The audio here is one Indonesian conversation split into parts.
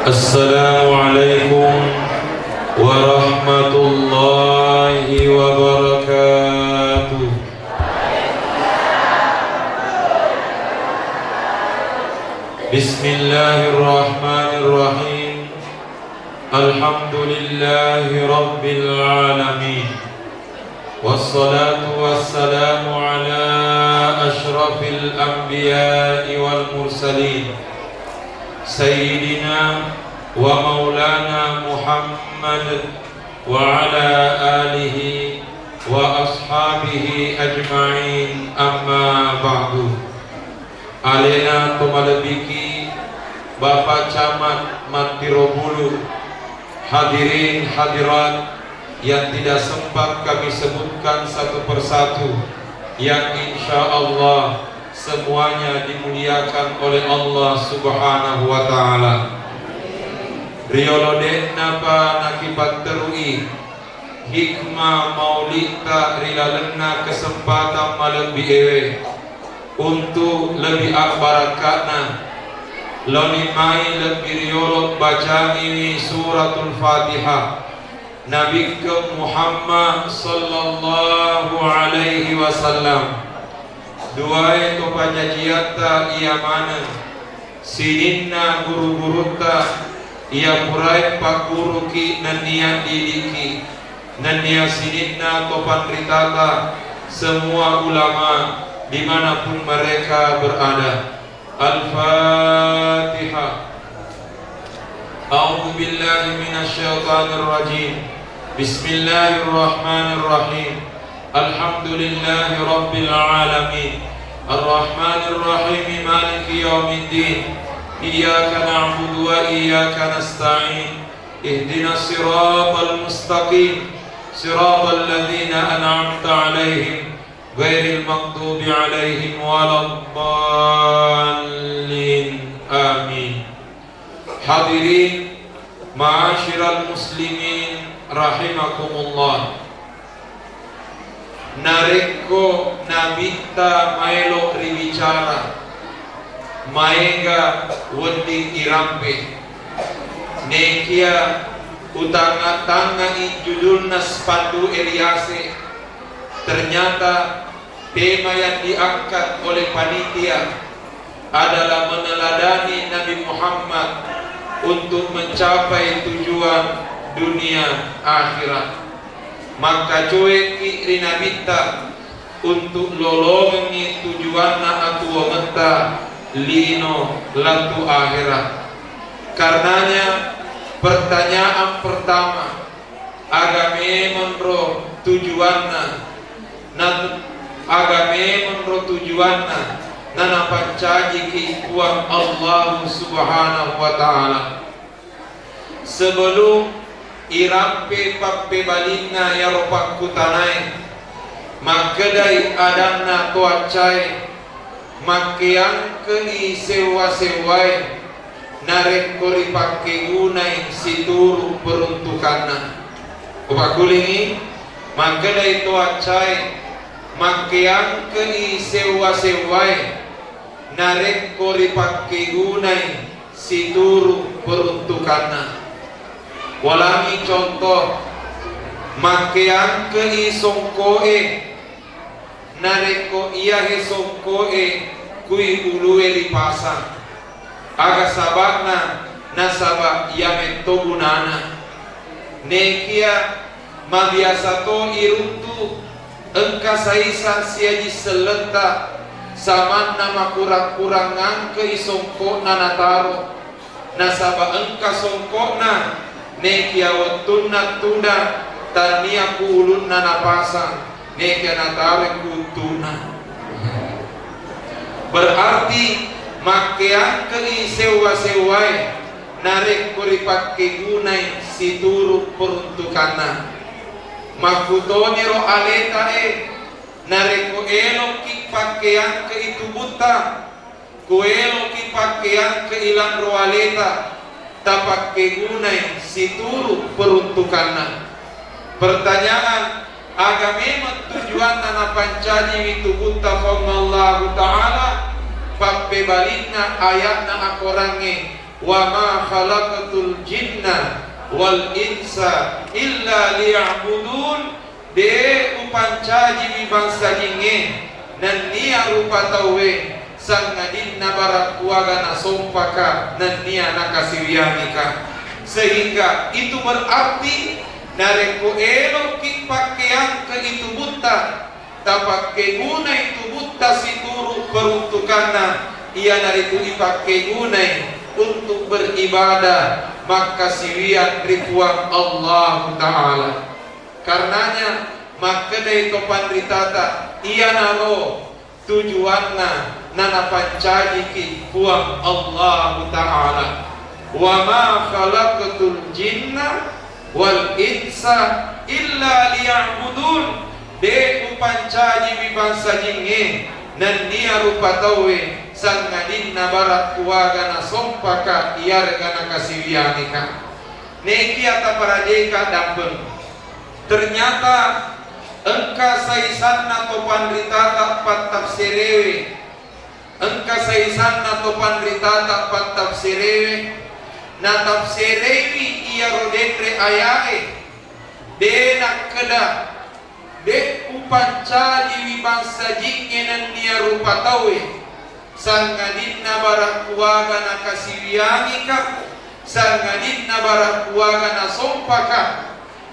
Assalamualaikum warahmatullahi wabarakatuh. Bismillahirrahmanirrahim. Alhamdulillahi rabbil alamin. Wassalatu wassalamu ala ashrafil anbiya'i wal mursalin, Sayyidina wa maulana Muhammad wa ala alihi wa ashabihi ajma'in, amma ba'du. Alena tumalabiki Bapak Camat Mantirobulu, hadirin hadirat yang tidak sempat kami sebutkan satu persatu, yang insya Allah semuanya dimuliakan oleh Allah Subhanahu wa ta'ala. Riolode napa nakibat terui hikmah maulita rilalena kesempatan malam biewe untuk lebih akbarakatna lonimai lebih riolot baca ini suratul Fatihah Nabi ke Muhammad sallallahu alaihi wasallam. Dua itu panjajiata ia mana sininna guru-guruta ia purai pak guru ki nania didiki nania sininna topan ritata semua ulama dimanapun mereka berada. Al-Fatihah. A'udzu billahi minasyaitonir rajim. Bismillahirrahmanirrahim. Alhamdulillahi rabbil alamin. Ar-Rahmanir Rahim, Maliki yaumiddin. Iyyaka na'budu wa iyyaka nasta'in. Ihdinas siratal mustaqim, siratal ladzina an'amta 'alaihim ghairil maghdubi 'alaihim waladdallin. Amin. Hadirin ma'asyiral muslimin rahimakumullah. Nareko nabita maelo ribicara maega wendi irampe nekia utanga tanga judulna spatu Eliase. Ternyata tema yang diangkat oleh panitia adalah meneladani Nabi Muhammad untuk mencapai tujuan dunia akhirat. Maka cuek rina minta untuk lolongi tujuan na aku menta lino latu akhirat. Karenanya pertanyaan pertama, agame menro tujuanna agame menro tujuanna nana pancaji ki kuang Allah Subhanahu wa ta'ala. Sebelum irampe pappe balina ya ropak kutanai makedai adanna tuacai makian kei sewa-sewai narek kori pakke gunai situru peruntukanna upakulingi makedai tuacai makian kei sewa-sewai narek kori pakke gunai situru peruntukanna. Walangi contoh makean ke isongkoe nareko iya hesongkoe kui ulue lipasang aga sabakna nasaba yamento gunana nekia mabiasa to iruntu engka saisa siaji selenta saman nama kurang-kurangan ke isongko nanataro nasaba engka songkona nekia watuna tuna tania kulun nana pasang nekia natare kutuna. Berarti makean kei sewa-sewai narek kuripak kegunai situru peruntukanna makutone ro aleta narek ko elo ki pakaian ke itu buta ko elo ki pakaian ke ilan ro aleta tapak kegunai situru peruntukanna. Pertanyaan, agame tujuan nana pancaji itu buta Allah Ta'ala pappe balinna ayat na akorange wa ma khalaqatul jinna wal insa illa liya'budun. De upancaji mi bangsa jinge nan nia rupa tawe sangadin na barat kuaga na sompaka nan nia nakasiwianika. Sehingga itu berarti nareko elo ki pakaian ke itu buta tapak guna itu buta si turu peruntukanna ia nariku ipakai gunai untuk beribadah maka siwian rituan Allah Ta'ala. Karenanya maka dari topan ritata ia naro tujuanna nana pancaji ki buang Allah Ta'ala. Wa ma khalaqatul jinna wal insa illa liya'budun. De upancaji mi bangsa jinge nan nia rupa tawe sangadin na barat kuaga na sompaka iarga na kasiwianika. Neki ata parajeka dampeng. Ternyata engka saisan na topan ritata pat tafsirewe. Engka saisan na topan ritata pat tafsirewe. Na tafsirewi iya rodendre ayae. De nak kedah de upancaji wi bangsa jinge nan nia rupa tawe sangadin na barak kuaga na kasiwianika sangadin na barak kuaga na sompaka.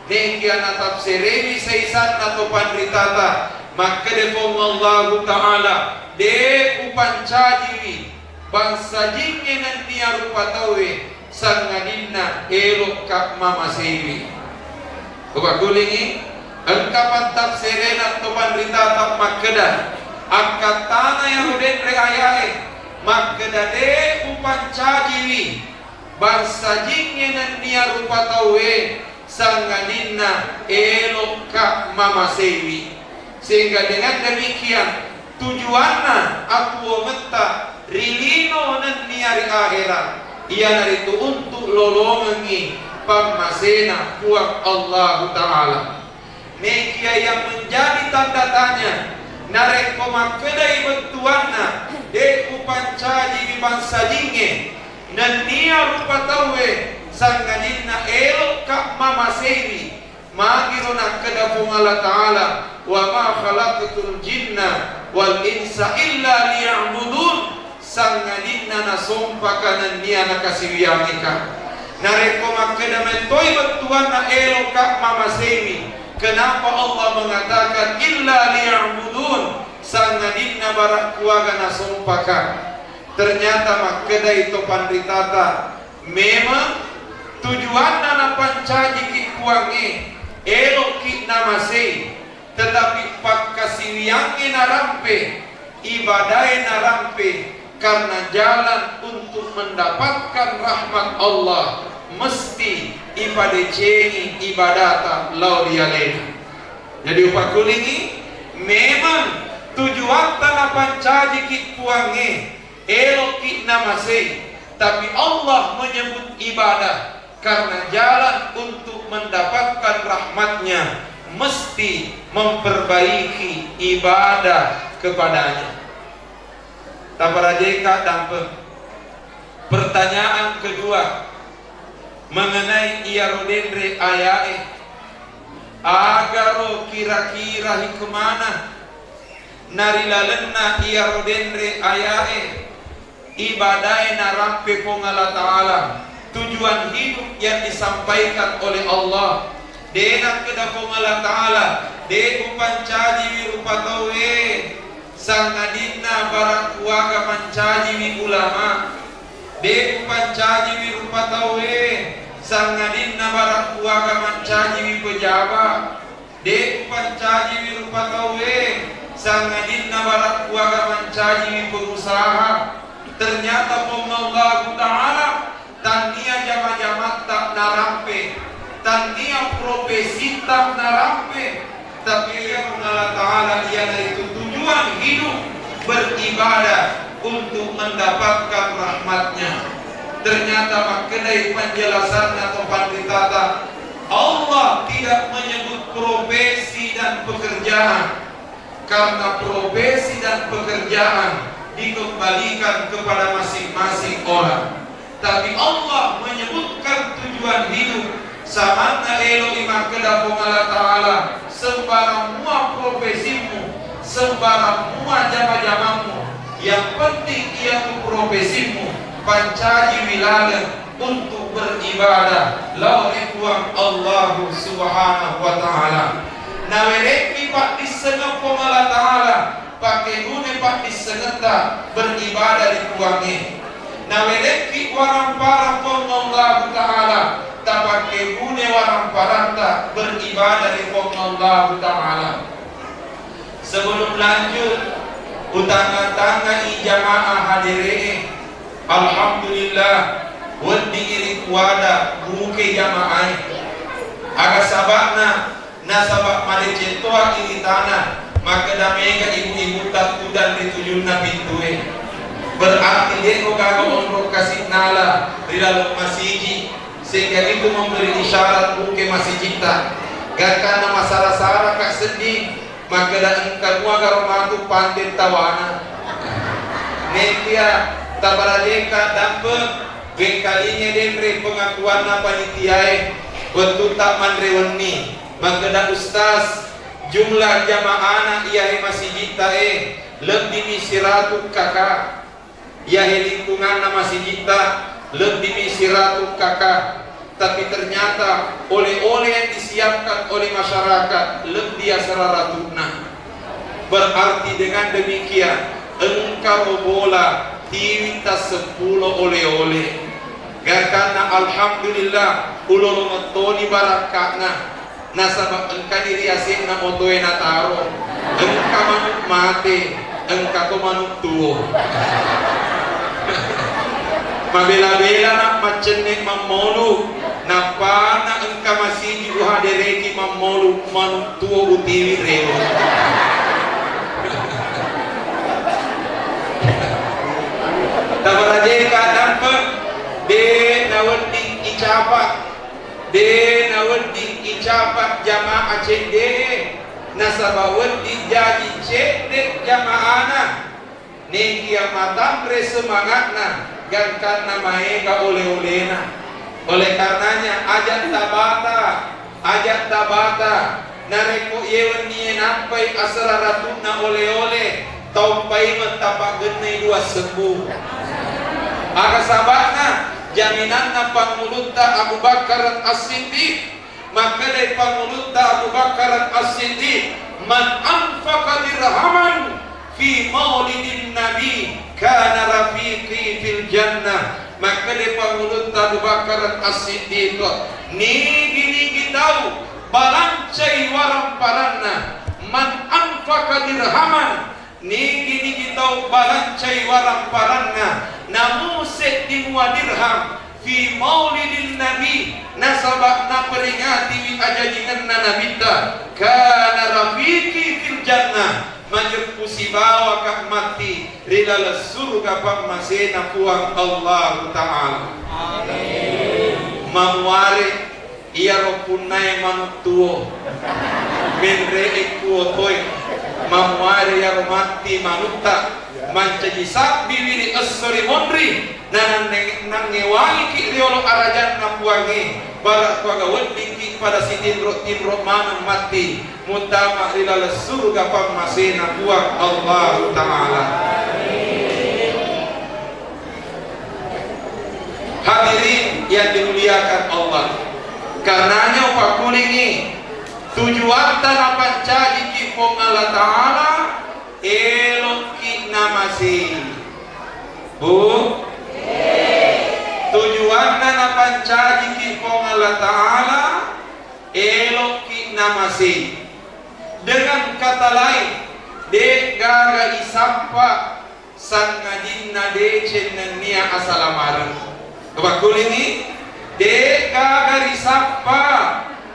Neki ana tafsirewi saisan na topan ritata maka defong Allah Ta'ala de upancaji wi bangsa jinge nan nia rupa tawe sangadin na elok kak mama sewi. Kubakulingi engkapan tafsirenan topan ritata makkedah angkat tanah yang ruden reayae makkedah de upancaji wi bangsa jinge nan nia rupa tawe sangadinna elok kak mama sewi. Sehingga dengan demikian tujuanna aku menta rilino nan nia ri akhirat ia naritu untuk lolongi pamasena puak Allah Ta'ala. Mekia yang menjadi tanda tanya nareko makedai bentuanna de upancaji di bangsa jinge nan nia rupa tawe sangadinna elok kak mama sewi magiro nak kedapung Allah Ta'ala wa ma khalaqatul jinna wal insa illa liya'budun sangadinna nasompaka nan nia nakasiwianika. Nareko makeda mentoi bentuanna elok kak mama sewi. Kenapa Allah mengatakan illa liya'budun sangadinna barak kuaga na sompaka. Ternyata makkedai topan ritata memang tujuanna na pancaji ki kuange elok ki namase tetapi pak kasiwiange na rampe ibadai na rampe karena jalan untuk mendapatkan rahmat Allah mesti ipadecengi ibadata laudialena. Jadi upakulingi memang tujuan tanah pancaji kit puange elok kit namase tapi Allah menyebut ibadah karena jalan untuk mendapatkan rahmatnya mesti memperbaiki ibadah kepadanya. Taparajeka dampeng. Pertanyaan kedua mengenai iarodendre ayae agaro kira-kira hikmana narilalenna iarodendre ayae ibadai narampe pongala ta'ala tujuan hidup yang disampaikan oleh Allah denak kedah pongala ta'ala de upancaji wirupa tawe sangadinna barak kuaga mancaji wi ulama de upancaji wirupa tawe sangadinna barak kuaga mancaji wi pejabat de upancaji wirupa tawe sangadinna barak kuaga mancaji wi pengusaha. Ternyata Allah Ta'ala tania jama-jama tak narampe tania profesi tak narampe tapi yang Allah Ta'ala dia dari tujuan hidup beribadah untuk mendapatkan rahmatnya. Ternyata maknai penjelasan atau panditata Allah tidak menyebut profesi dan pekerjaan karena profesi dan pekerjaan dikembalikan kepada masing-masing orang. tapi Allah menyebutkan tujuan hidup. Samana elo iman kedapong Allah Ta'ala, sembarang mua profesimu, sembarang mua jama-jamamu, yang penting ia tu profesimu pancaji wilayah untuk beribadah lawan Tuhan Allah Subhanahu wa Ta'ala. Nawereki pak disengepong Allah Ta'ala, pakai gune pak disengeta beribadah di Tuhannya. Nawereki warang para pong Allah Ta'ala, tak pakai gune warang paranta beribadah di pong Allah Ta'ala. Sebelum lanjut, utang-tanga jamaah hadirin, alhamdulillah wadi iri kuada muke jamaah aga sabakna nasabak malecen toa iri tanah maka damega ibu-ibu tatu dan ditujunna pintue berarti dia kagak onrok kasih nala di dalam masjid sehingga itu memberi isyarat muke masjid kita gak karena masalah-salah kak sedih maka dan engkau agar matu pantai tawana nekia tabaradeka dapat kalinya dendre pengakuan panitiae bentuk tak mandreweni maka ustaz jumlah jamaah ia masjid tae lebih di 100 kakak ia lingkungan masjid kita lebih di 100 kakak tapi ternyata oleh-oleh yang disiapkan oleh masyarakat lebih asararatuna. Berarti dengan demikian engkau bola tiwita 10 oleh-oleh. Karena alhamdulillah ulul metoni barakatna nasabak engka diri asin na motoe na taro engka manuk mate engka ko manuk tuo mabela-bela na macenek mamolu napa na engka masih di uhadereki mamolu manuk tuo utiwi rewo tabaraje kadang de nawending icapat jamaah cede nasabawet jadi cede jamaahna nih kiamatan re semangatna gan karena maega oleh-olehna oleh karenanya ajat tabata nareko yewen nie nampai asararatuna oleh-oleh taupai metapak genai 2 sembuh aga sabakna jaminanna pangulutta Abu Bakar As-Siddiq maka dari pangulutta Abu Bakar As-Siddiq man anfaqa dirhaman fi maulidin nabi kana rafiqi fil jannah maka dari pangulutta Abu Bakar As-Siddiq nigi tahu balancai warang paranna man anfaqa dirhaman nigi tahu balancai warang paranna namu di dirham fi maulidin nabi nasabak na peringati wi ajajingan na nabita kana rafiqi fil jannah majurkusi bawa kak mati rilal surga pamasena puang Allah Ta'ala amin mamuare iya ropunai manuk tuo menre ikuo toy mamuare ya mati manukta mancaji sabbi wiri asori mondri nang ngewangi ki riolo arajan napuangi barak kuaga wedding ki pada sitinro manang mati mutama ilal surga pamasena puang Allah Ta'ala hadirin yang dimuliakan Allah karenanya upak kuningi tujuan tanah pancaji ki pong Allah Ta'ala elok ki namasi bu tujuan na pancaji ki pong Allah Ta'ala elok ki namasi dengan kata lain de gaga isapa sang ngadinna de cennia asalamaran kebakul ini de gaga isapa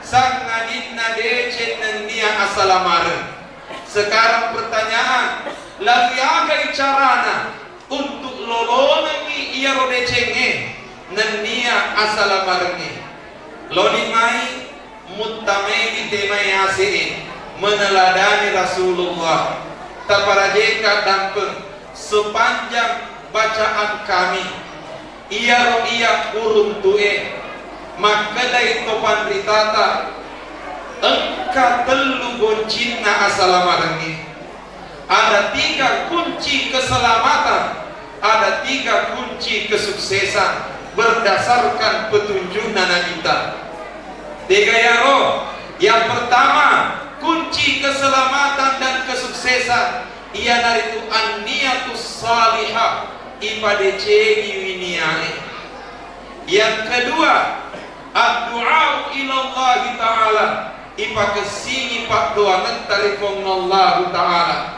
sang ngadinna de cennia asalamaran. Sekarang pertanyaan, lalu agai carana untuk lolongi ia rodecenge nenia asalamarngi. Lodi mai mutamai di temai ase meneladani Rasulullah. Taparajeka dan sepanjang bacaan kami iya urun tue maka dari topan ritata engka telu goncina asalamarangi. Ada 3 kunci keselamatan, ada 3 kunci kesuksesan berdasarkan petunjuk Nabi kita. 3 ya roh. Yang pertama, kunci keselamatan dan kesuksesan ia itu an-niyatus salihah ipadece diwiniae. Yang kedua, ad-du'a ilallah ta'ala ipa kesini pak doa mentarifong Allah ta'ala.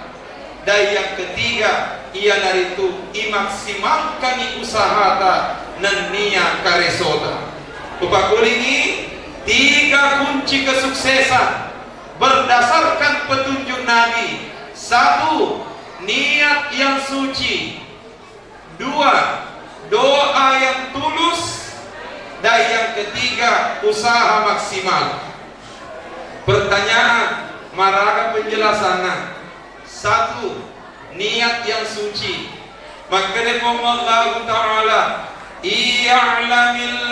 Dan yang ketiga, ia itu imaksimalkan usaha dan niat karesota. Upakulingi 3 kunci kesuksesan berdasarkan petunjuk Nabi. 1. Niat yang suci. 2. Doa yang tulus. Dan yang ketiga, usaha maksimal. Pertanyaan, maraga penjelasannya. 1. Niat yang suci. Maka Allah Ta'ala I'lamillahu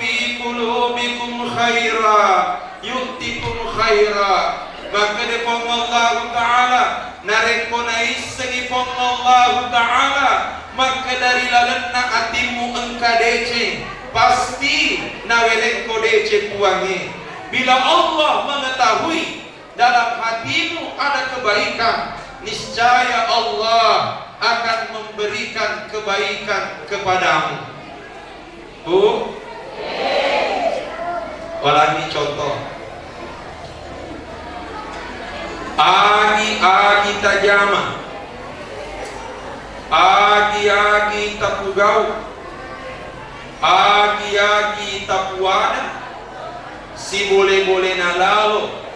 fi qulubikum khaira yu'tikum khaira. Maka Allah Ta'ala narekonai segi Allah Ta'ala maka dari lalenna atimu engka dece pasti nawelengko dece puangi. Bila Allah mengetahui dalam hatimu ada kebaikan, niscaya Allah akan memberikan kebaikan kepadamu. Bu, ulangi contoh. Agi tajama, agi tapugau, agi tapuana, si boleh na lalo.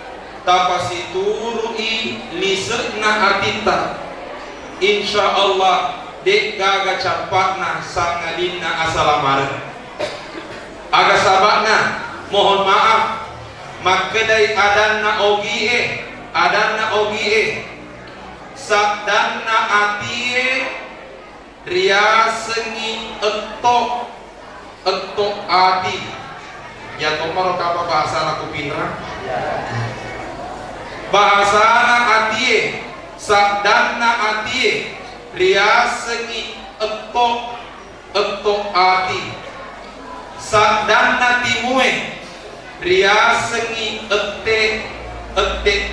Tapasi turui liserna atita. Insya Allah dek gaga capatna sangadina asalamaren. Aga sabakna mohon maaf makedai adanna ogie sabdanna atie riasengi etok ati. Ya tomaro kapa bahasa aku pinra. Bahasana atie sabdanna atie riasengi etok ati. Sabdanna timue riasengi ete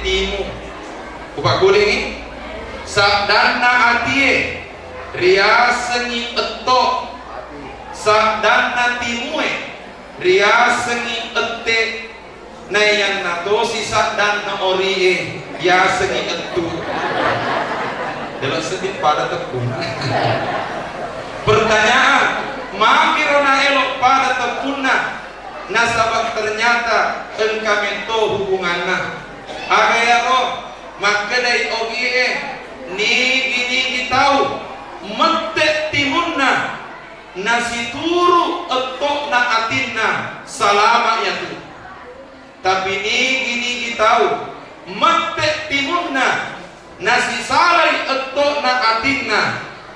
timu. Upak gulingi sabdanna atie riasengi etok. Sabdanna timue riasengi ete. Nah yang nato sisa dan na orie ya segi etu dalam sedih pada tekun. Pertanyaan, makirona elok pada tekuna nasabak ternyata engka mento hubunganna aga ya roh maka dari ogie ni gini tahu mete timunna nasi turu etok na atinna salama ya tu. Tapi ini tahu mate timunna nasi salai etok na atinna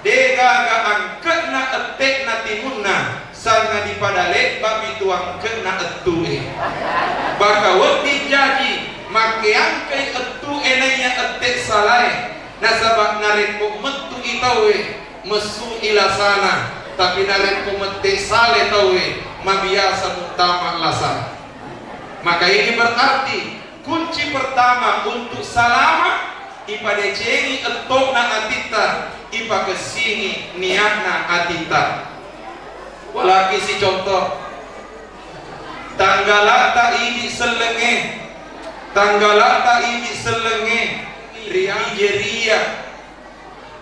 dega ga angkat na etek na timunna sanga dipadalek babi tuang kena etue baka wati jadi make angkai etu enanya etek salai nasabak nareko metu itawe mesu ilasana tapi nareko mete sale tawe mabiasa mutama lasa. Maka ini berarti kunci pertama untuk salama ipada ceni etok na atita ipa kesini niatna atita. Walaki si contoh tanggalata ini selenge Hijeria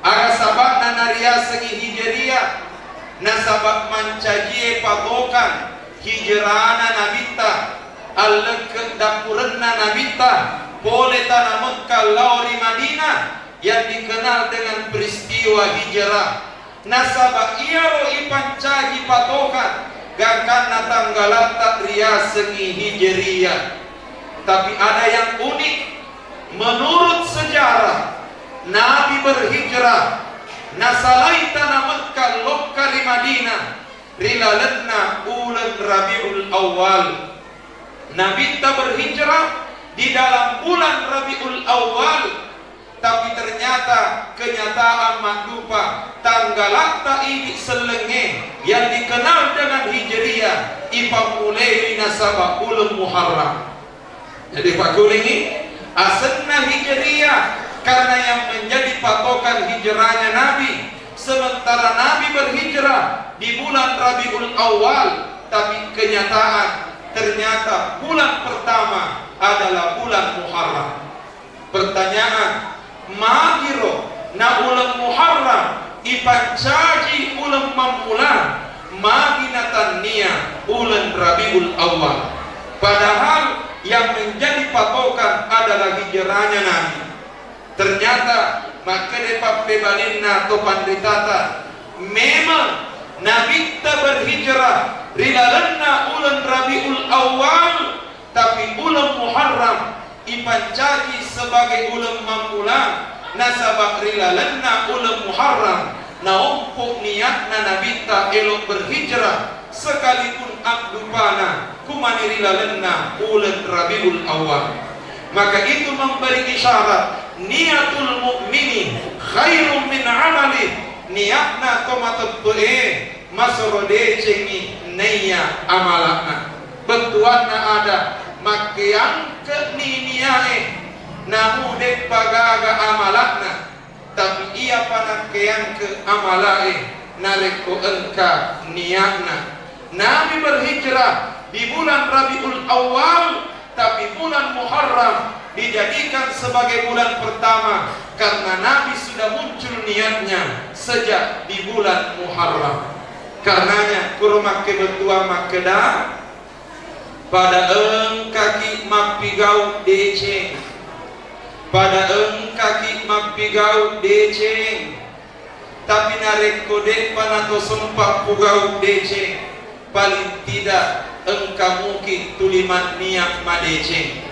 aga sabak na nariasengi Hijeria nasabak mancajie patokan hijrana nabita Allah kedapurenna nabita boleh tanah Mekah lauri Madinah yang dikenal dengan peristiwa hijrah. Nasabak iaro ipancaji patokan gakana tanggalata riasengi Hijeria. Tapi ada yang unik menurut sejarah Nabi berhijrah nasalai tanah Mekah lokari Madinah rilalanna ulan Rabiul Awal. Nabi tak berhijrah di dalam bulan Rabiul Awal, tapi ternyata kenyataan maklupa tanggal akta ini selenge yang dikenal dengan Hijriyah ipa mulai nasabah bulan Muharram. Jadi Pak Kulingi asalnya Hijriyah karena yang menjadi patokan hijrahnya Nabi, sementara Nabi berhijrah di bulan Rabiul Awal, tapi kenyataan ternyata bulan pertama adalah bulan Muharram. Pertanyaan, magiro na ulang Muharram ipancaji ulang mamula maginatan niya ulang Rabiul Awal. Padahal yang menjadi patokan adalah hijrahnya Nabi. Ternyata makanya papebalinna atau pandritata memang Nabi tak berhijrah rilalanna ulan Rabiul Awal, tapi ulang Muharram ipancaji sebagai ulang mamula nasabak rilalanna ulang Muharram. Naumpuk niatna Nabi tak elok berhijrah sekalipun akdupana kumani rilalanna ulang Rabiul Awal. Maka itu memberi isyarat niatul mu'mini khairum min amali. Niatna tomatot masrode cengi naya amalakna. Bentuanna ada makian ke niniae namu dek pagaga amalakna, tapi ia panakean ke amalae nareko engka niatna. Nabi berhijrah di bulan Rabiul Awal, tapi bulan Muharram dijadikan sebagai bulan pertama karena Nabi sudah muncul niatnya sejak di bulan Muharram. Karenanya kurma kebetua makeda pada kaki mapigau deceng, pada kaki mapigau deceng, tapi narek kode panato sempak pugau deceng, paling tidak engkau mungkin tuliman niat madeceng.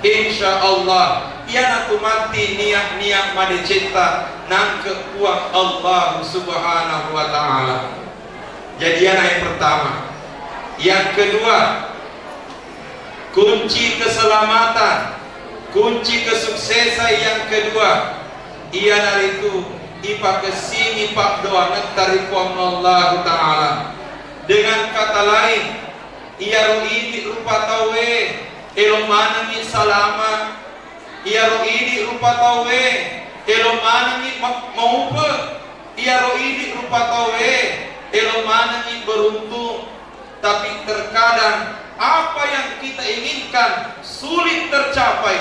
Insya Allah ia mati niat madeceta nang kekuat Allah Subhanahu wa Ta'ala. Jadi yang pertama. Yang kedua, kunci keselamatan, kunci kesuksesan yang kedua ialah itu ipa kesini pak doa ngetarikum Allah Ta'ala. Dengan kata lain, ia ini rupa tawe elomana ni salama, ia ini rupa tawe elomana ni maupa, ia ini rupa tawe elomana ni beruntung. Tapi terkadang apa yang kita inginkan sulit tercapai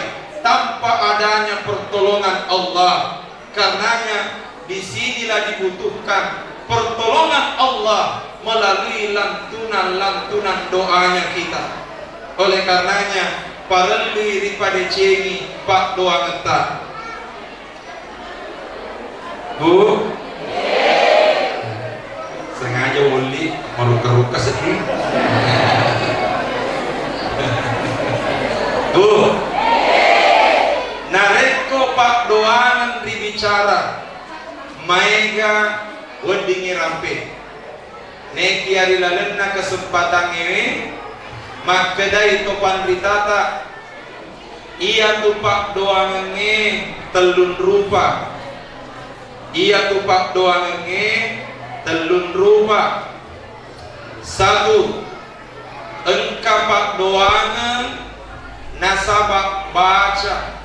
tanpa adanya pertolongan Allah. Karenanya disinilah dibutuhkan pertolongan Allah melalui lantunan-lantunan doanya kita. Oleh karenanya parelu daripada cengi pak doa kita. Bu, sengaja wuli meruka-ruka sedih. Bu, nareko pak doangan dibicara maiga wendingi rampe neki ari lalenna kesempatan ini makkedai topan ritata ia tupak doangan telun rupa, ia tupak doangan telun rupa. Satu, engkapak doangan nasabak baca.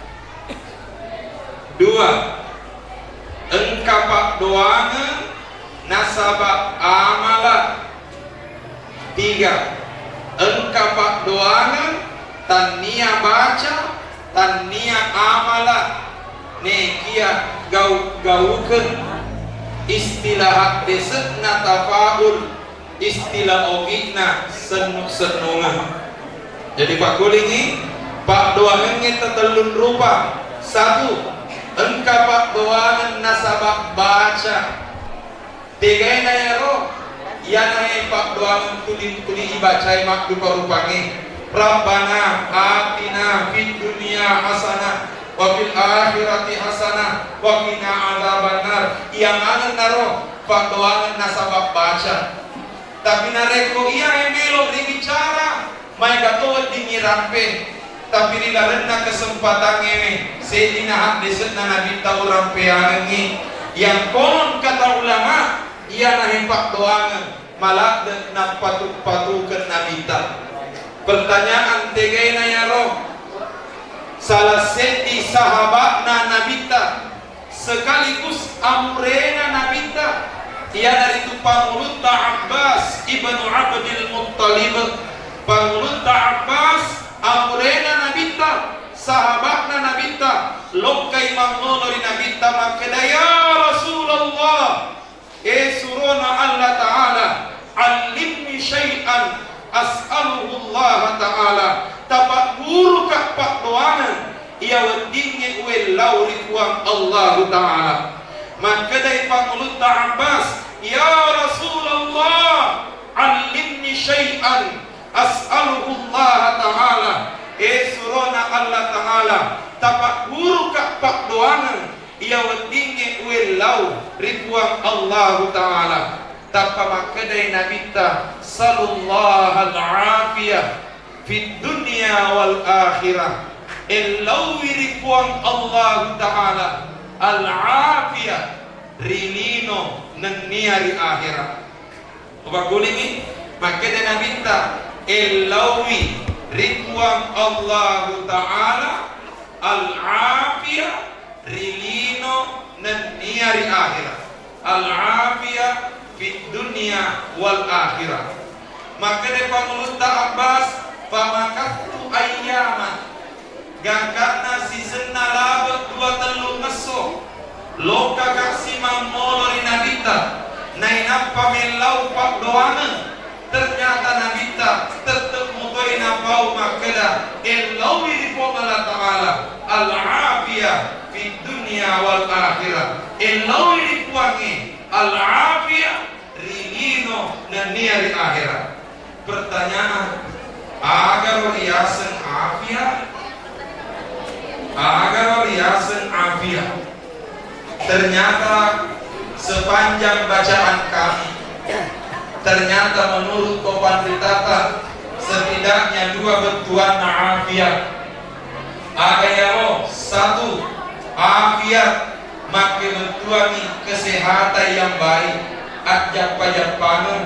Dua, engkapak doangan nasabak amala. Tiga, engkapak doangan tania baca tania amala. Nekia gaukan istilah desetna tafaul, istilah ogina senuk-senungan. Jadi Pak Kulingi pak doangan telun rupa. Satu, engkapak doangan nasabak baca. Tiga nayaro yana pak doangan tuli ibacai mak dupa rupangi. Rabbana atina fid dunya hasanah wa fil akhirati hasanah wa qina adzabannar. Yang ana naro pak doangan nasabak baca. Tapi nareko iya emelo bicara, mai katowat dimirampe. Tapi dilarena kesempatan ini, sedina hak desetna nabi tahu rampe yang konon kata ulama, ia nahimpak doangan, malah nak patuk-patukan nabi ta. Pertanyaan tegena ya roh, salah seti sahabatna nabi ta, sekaligus amrena nabi ta. Ia dari itu pangulut Abbas ibnu Abdul Muttalib, pangulut Abbas amrena nabita, sahabatna nabita, lokai mangonori nabita makeda ya Rasulullah, surona Allah Ta'ala, alimni syai'an as'aluhu Allah Ta'ala, tapak guru kak pak doangan, ia wadingnya uwe lauri kuang Allah Ta'ala. Makeda pangulut Abbas, ya Rasulullah, alimni syai'an as'aluhu Allah Ta'ala, surona Allah Ta'ala, tapak guru kak pak doangan, ia wadinge uelau ribuang Allah Ta'ala. Tapa makadai nabita sallallahu al-afiyah fid dunya wal akhirah, ilawi ribuang Allah Ta'ala al-afiyah rilino naniari akhirat. Ubagulingi makadai nabita ilawi ridwan Allah Ta'ala al-afiyah rilino naniari akhirat, al-afiyah fit dunia wal akhirah. Maka de pangulut Abbas pamakatu ayyaman gangkatna sisena labet dua telung ngeso loka kaksi mamolori nabita nainap pamelau pak doangan. Ternyata nabita tetap mutoi napau makeda ilawi ripom Allah Ta'ala al-afiyah fit dunia wal akhirah, ilawi ripuangi al-afiyah rilino naniari akhirat. Pertanyaan, agar riasan afiyah, agar riasan afiyah. Ternyata sepanjang bacaan kami, ternyata menurut Kopan Ritata setidaknya dua bentuan afiat. Ada yang satu afiat maka bentuan kesehatan yang baik, ajak pajak panun.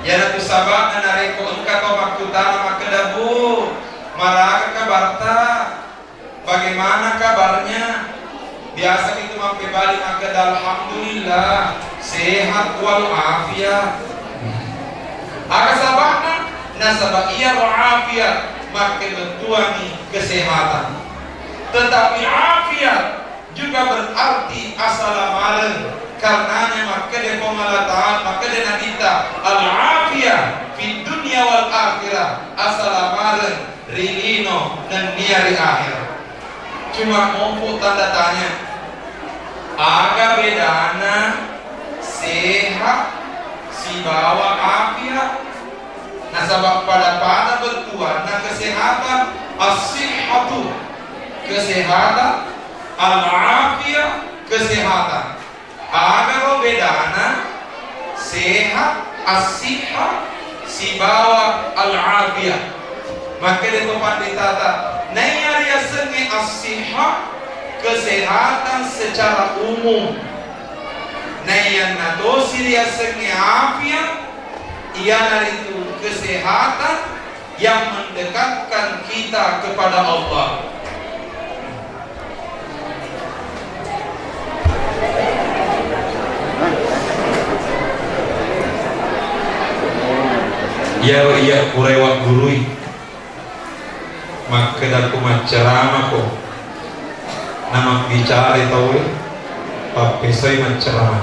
Ya tu sabak nareko engkau kau makutana maka dabu marah kabarta. Bagaimana kabarnya? Biasa itu mampir balik maka alhamdulillah sehat wal afiat. Aga sabakna nasabak iya wal afiat maka bentuani kesehatan. Tetapi afiat juga berarti assalamualaikum, karenanya maka de Allah Ta'ala maka de nabita al-afiyah fi dunia wal akhirah, assalamualaikum rilino dan niari akhir. Cuma mampu tanda tanya, agak bedana sehat si bawa afiat. Nah sebab pada bertuan nah kesehatan as-sihhatu kesehatan, al-afiyah kesehatan. Agar bedana sehat as-sihha si bawa al-afiyah. Maka itu panditata nayariya senge as-sihha kesehatan secara umum. Nayan nadosi dia senge afiyah ialah itu kesehatan yang mendekatkan kita kepada Allah. Ya kurewak gurui maka daku macerama ko nama bicara tahu pakai saya macerama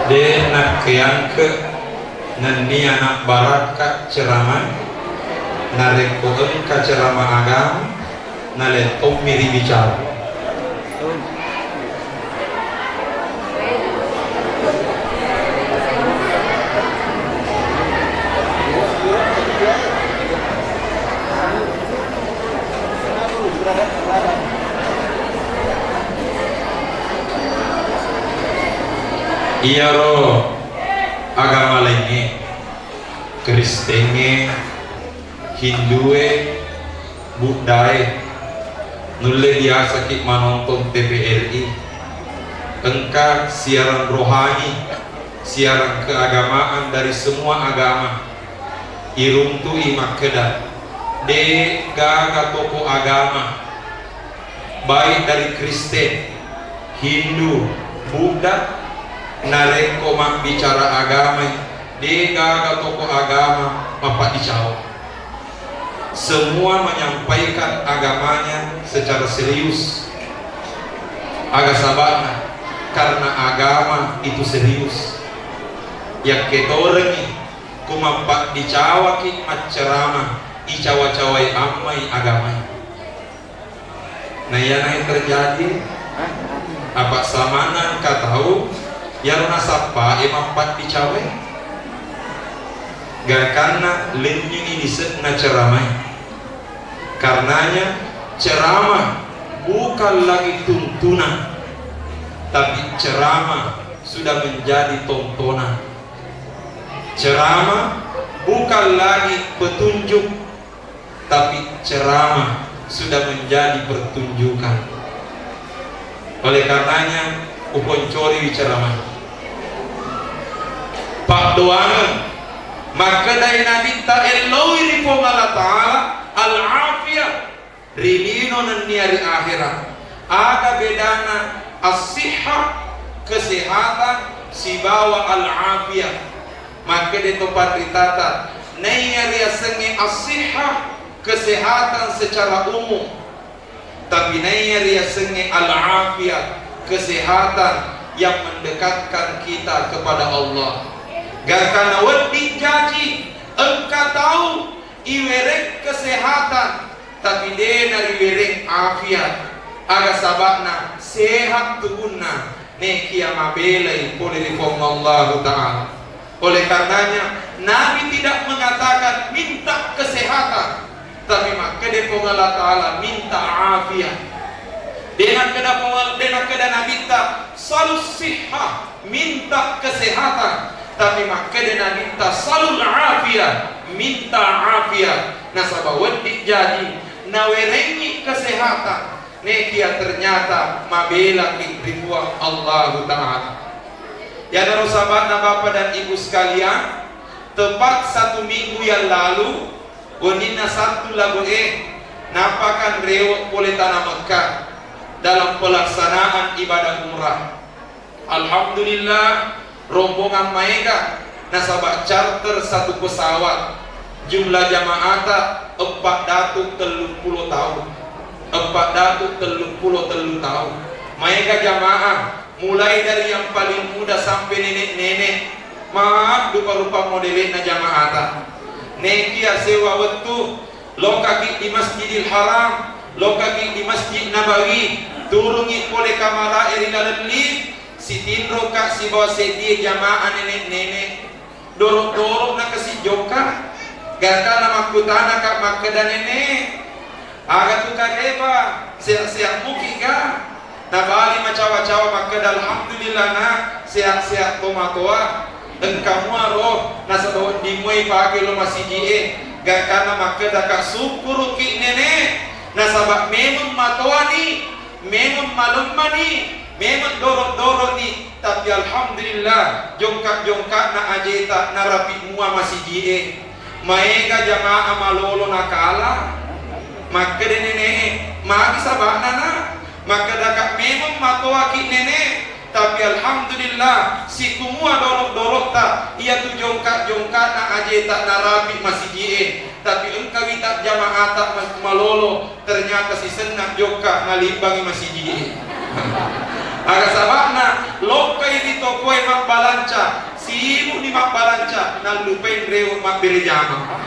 de nak keangke nani anak barat kak ceramah narekoon ka ceramah agama naletong miri bicara. Iya roh agama lainnya, Kristennya, Hindue, Buddhae, nulle biasa ki menonton TVRI, engkau siaran rohani, siaran keagamaan dari semua agama, irung tu imak kedah, de gaga toko agama, baik dari Kristen, Hindu, Buddha, nareko mak bicara agama, de gaga toko agama, mapak dicawa. Semua menyampaikan agamanya secara serius, agak sabarna, karena agama itu serius. Yang ketorengi kumampak dicawa ki macerama, icawa-cawai amai agamai. Nah yang terjadi apa samana ka tahu yang nasapa emampak dicawai gak karena lenyung ini na ceramai. Karenanya ceramah bukan lagi tuntunan, tapi ceramah sudah menjadi tontonan. Ceramah bukan lagi petunjuk, tapi ceramah sudah menjadi pertunjukan. Oleh karenanya upon cori ceramah Pak doangan maka dari Nabi ta eloi rifong Allah Ta'ala al-afiyah rilino niari akhirat. Ada bedana as-sihah kesehatan si bawa al-afiyah. Maka di tempat ditata niari asengi as-sihah kesehatan secara umum, tapi niari asengi al-afiyah kesehatan yang mendekatkan kita kepada Allah. Gak karena wedi jaji engkau tahu iwerek kesehatan, tapi dia nari werek afiat aga sabakna sehat tubuhna nekia mabelai boleh difong Allah Ta'ala. Oleh karenanya Nabi tidak mengatakan minta kesehatan, tapi maka difong Allah Ta'ala minta afiat. Dengan kedah Nabi tak salus sihah minta kesehatan, tapi maka dia minta salul afiyah, minta afiyah. Nasabah wedi jadi nawerengi kesehatan nekia ternyata mabela kitribuang Allah Ta'ala. Ya dan sahabat Bapak dan Ibu sekalian, tepat 1 minggu yang lalu gonina satu lagu napakan rewok oleh tanah Mekah dalam pelaksanaan ibadah umrah. Alhamdulillah rombongan mereka nasabah charter 1 pesawat, jumlah jamaah 430 tahun, 430 tahun. Mereka jamaah mulai dari yang paling muda sampai nenek-nenek. Maaf rupa-rupa modelnya jamaah nekia sewa waktu lokaki di Masjidil Haram, lokaki di Masjid Nabawi, turungi oleh kamera eri dalam lift. Si tindro kak si bawa sedia jamaah nenek-nenek dorok-dorok nak kasih joka gata nama kutana kak maka dan nenek agak tu kareba siap-siap muki kak na bali macawa-cawa maka alhamdulillah na siap-siap tomatoa dan kamu aro nasa bawa dimoi pagi lo masih die gata nama maka kak syukur ki nenek nasabak memang matoa ni memang malam mani memang dorok-dorok ni, tapi alhamdulillah jongkak-jongkak na ajeta na rapi mua masih die. Maega jamaah malolo nakala. Maka de nenek magi sabana na. Maka dakak memang matoaki nenek, tapi alhamdulillah si kumua dorok-dorok ta ia tu jongkak-jongkak na ajeta na rapi masih die. Tapi engkau tak jamaah tak malolo ternyata si senang jongkak ngalimbangi masih die. Agak sabakna lokai di tokoi mak balanca simu ni mak balanca nan lupain rewo mak berjama.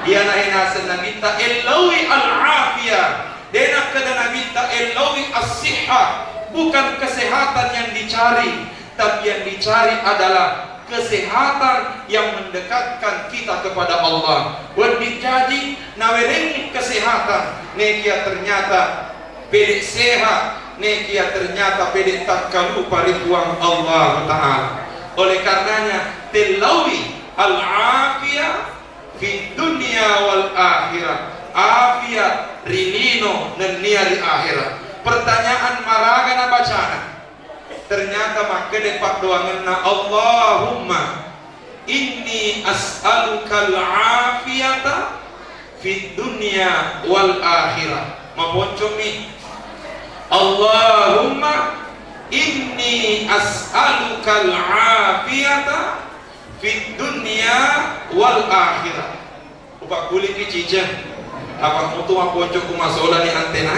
Dia naik na minta elawi al-afiyah, dena kada minta elawi as-sihah. Bukan kesehatan yang dicari, tapi yang dicari adalah kesehatan yang mendekatkan kita kepada Allah. Wedi jadi nawerengi kesehatan nekia ternyata bedek sehat nekia ternyata pedek tak kalu parituang Allah Ta'ala. Oleh karenanya tilawi al-afiyah fi dunia wal akhirah, afiat rilino dan niari akhirat. Pertanyaan maragana bacana ternyata maka depak doanganna Allahumma inni as'alukal afiyata fi dunia wal akhirah. Maponcomi Allahumma inni as'alukal afiyata fi dunia wal akhirah. Ubak kulit kicicen apa mutu maponco kumasola ni antena.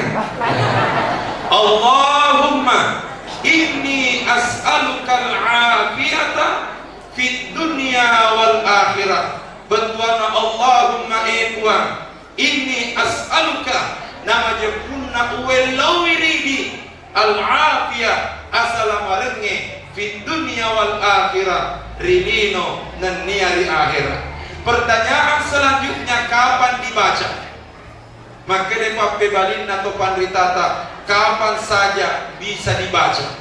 Allahumma inni as'alukal afiyata fi dunia wal akhirah. Betuana Allahumma Tuhan, inni as'aluka nama jepunna uwelawiridi al-afiyah asalamarenge fi dunia wal akhirah rilino dan niari akhirat. Pertanyaan selanjutnya kapan dibaca? Maka depa pebalin atau pandritata kapan saja bisa dibaca.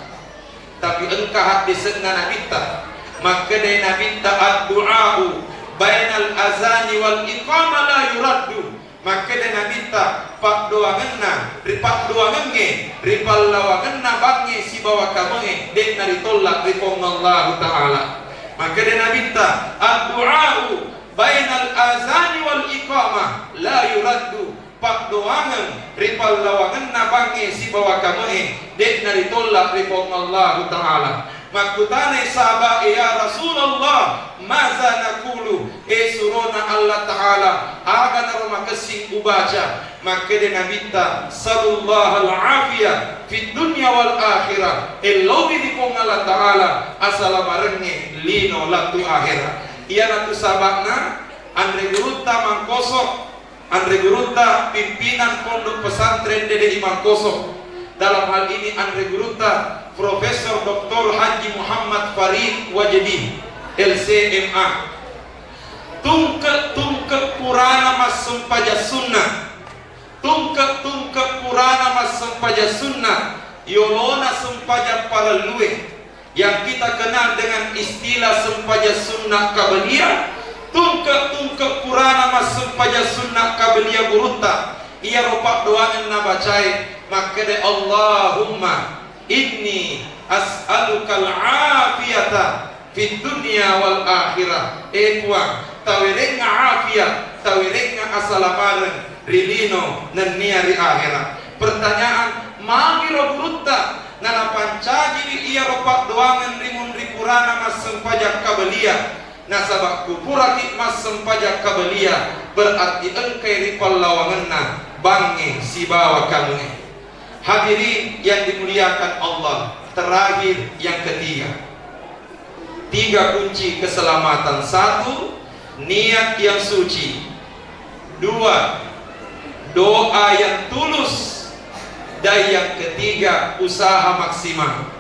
Tapi engkau hati sengan nabita, maka de nabita ad-du'a'u bainal azani wal iqamah la yuraddu. Maka de nabita pak doangenna ripak doangenge ripal lawangenna bange si bawa kamenge den naritolak ripong Allah Ta'ala. Maka de nabita ad-du'a'u bainal azani wal iqamah la yuraddu. Pak doangan ripal lawangan nabange si bawa kamane dek naritolak ripong Allah Ta'ala. Makutane sahabat ya Rasulullah maza nakulu surona Allah Ta'ala aga naroma kesing ubaca. Maka de nabita sallallahu al-afiyah fi dunya wal akhirah elobi ripong Allah Ta'ala asalamarenge lino latu akhirat. Ia natu sahabatna andre guruta mangkosok Andre Guruta pimpinan pondok pesantren Dede Imam Kosok. Dalam hal ini Andre Guruta Profesor Dr. Haji Muhammad Farid Wajdi LCMA. Tungke Purana mas sempaja sunnah. Tungke Purana mas sempaja sunnah. Yolona sempaja para luwe yang kita kenal dengan istilah sempaja sunnah kabaliyah. Tungke Purana mas sempaja sunnah kabelia guruta. Ia ropak doangan nabacai. Maka de Allahumma inni as'alukal afiyata fi dunia wal akhirah. Tuhan tawirenga afiyat, tawirenga asalamaran rilino dan niari akhirat. Pertanyaan magiro guruta nana pancaji ia ropak doangan rimun ripurana mas sempaja kabelia. Nasabak kupuraki mas sempajak kabelia berarti engkai ripal lawangenna bange si bawa kamu. Hadirin yang dimuliakan Allah, terakhir yang ketiga, 3 kunci keselamatan. 1, niat yang suci. 2, doa yang tulus. Dan yang ketiga, usaha maksimal.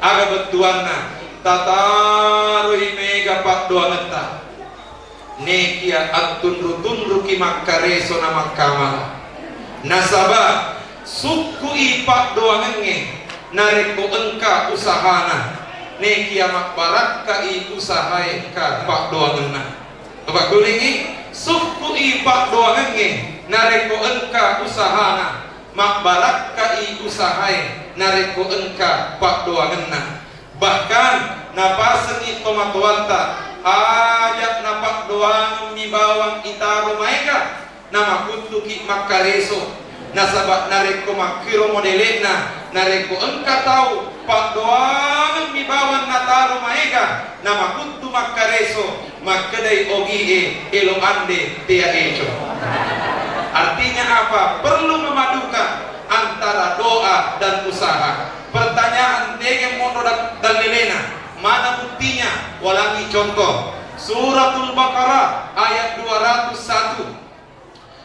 Aga betuanna tataruhi mega pak doa ngeta nekia atun ruki makareso nama kamala nasaba suku ipak doa ngenge nareko engka usahana nekia mak baraka i usahai ka pak doa ngena. Bapak kulingi suku ipak doa ngenge nareko engka usahana mak baraka i usahai nareko engka pak doa ngena. Bahkan napasen ito matuwanta ajak napak doang ni bawang itaro maika nama kutuki makareso nasabak nareko makiro modelena nareko engka tahu pak doang ni bawang nataro maika nama kutu makareso makadai ogi elo ande tia eco. Artinya apa? Perlu memadukan antara doa dan usaha. Pertanyaan dengan mono dan lelena, mana buktinya? Walangi contoh. Suratul Baqarah ayat 201.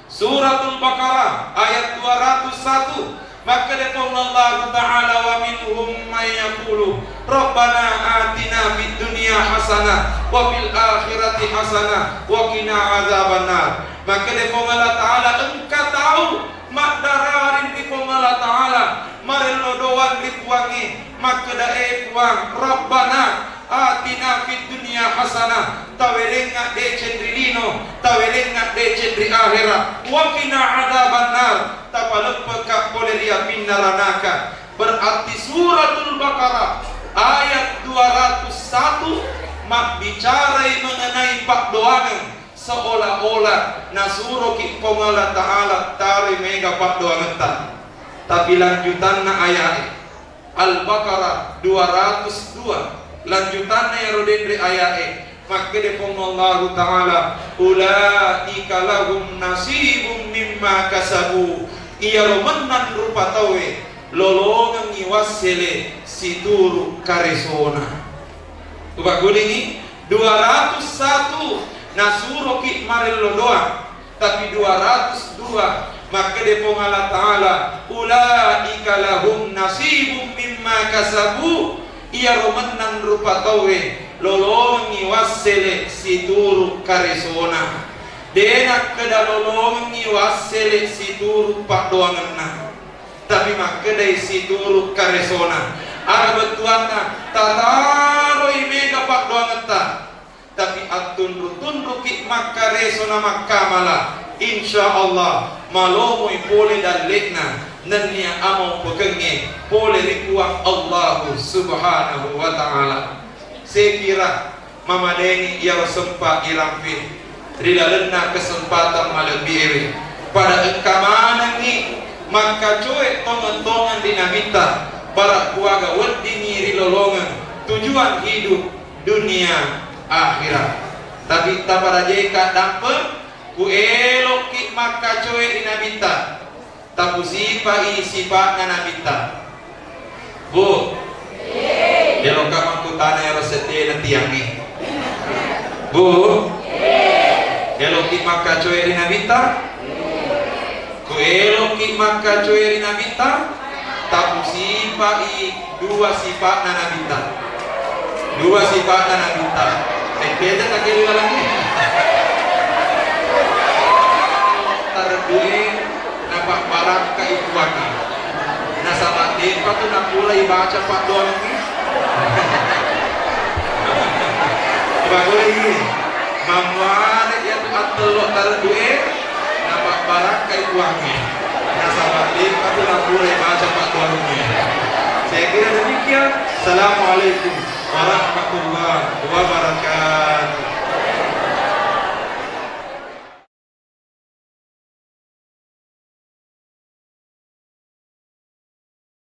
Suratul Baqarah ayat 201. Maka datang Allah Ta'ala wa minhum may yaqulu Rabbana atina fid dunya hasanah wa fil akhirati hasanah wa qina azabannar. Maka datang Allah Ta'ala engkau tahu makdararin di Allah Ta'ala marelo doan rituangi maka dae puang Rabbana atina fid dunya hasanah tawerenga de cendrilino tawerenga de cendri akhirat wa qina adzabannar tapalepeka poleria pinnaranaka. Berarti suratul Baqarah ayat 201 mak bicarai mengenai pak doangan seolah-olah nasuro ki pongala ta'ala tari mega pak doangan tapi lanjutanna ayat Al-Baqarah 202 lanjutannya ya rodendri ayat maka defong Allah Ta'ala ulaika lahum nasibum mimma kasabu iya romenan rupa tawe lolongan iwasele situru karesona ubah gulingi 201 nasuro ki marelo doang tapi 202 maka defong Allah Ta'ala ulaika lahum nasibum mimma kasabu iya romenan rupa tawe lolongi wasele situru karesona denak keda lolongi wasele situru pak doanganna tapi mak kedai situru karesona ada betuanna tataroi mega pak doanganta tapi atun ruki mak karesona mak kamala insyaallah malomoi pole dan lekna nanya amau pekenge boleh rikuang Allah subhanahu wa ta'ala. Saya kira Mama Deni yang sempat irampi rilalena kesempatan malebih pada engkamana ni maka cuek tongan-tongan dinamita para keluarga wedini rilolongan tujuan hidup dunia akhirat tapi tak pada jika dapat ku eloki maka cuek dinamita tapu sifat nanabita bu jelo kamang kutana ya rosete nanti yangi bu jelo ki maka coeri nabita ku elo ki maka coeri nabita tapu dua sifat nanabita keda tak kira lagi terdue pak barang ke ibu waki nasabak depa tu nak mulai baca pak doang ni bagus ini mamwan ya tu atelo terdue nampak barang ke ibu waki nasabak depa tu nak mulai baca pak doang ni. Saya kira demikian. Assalamualaikum warahmatullahi wabarakatuh.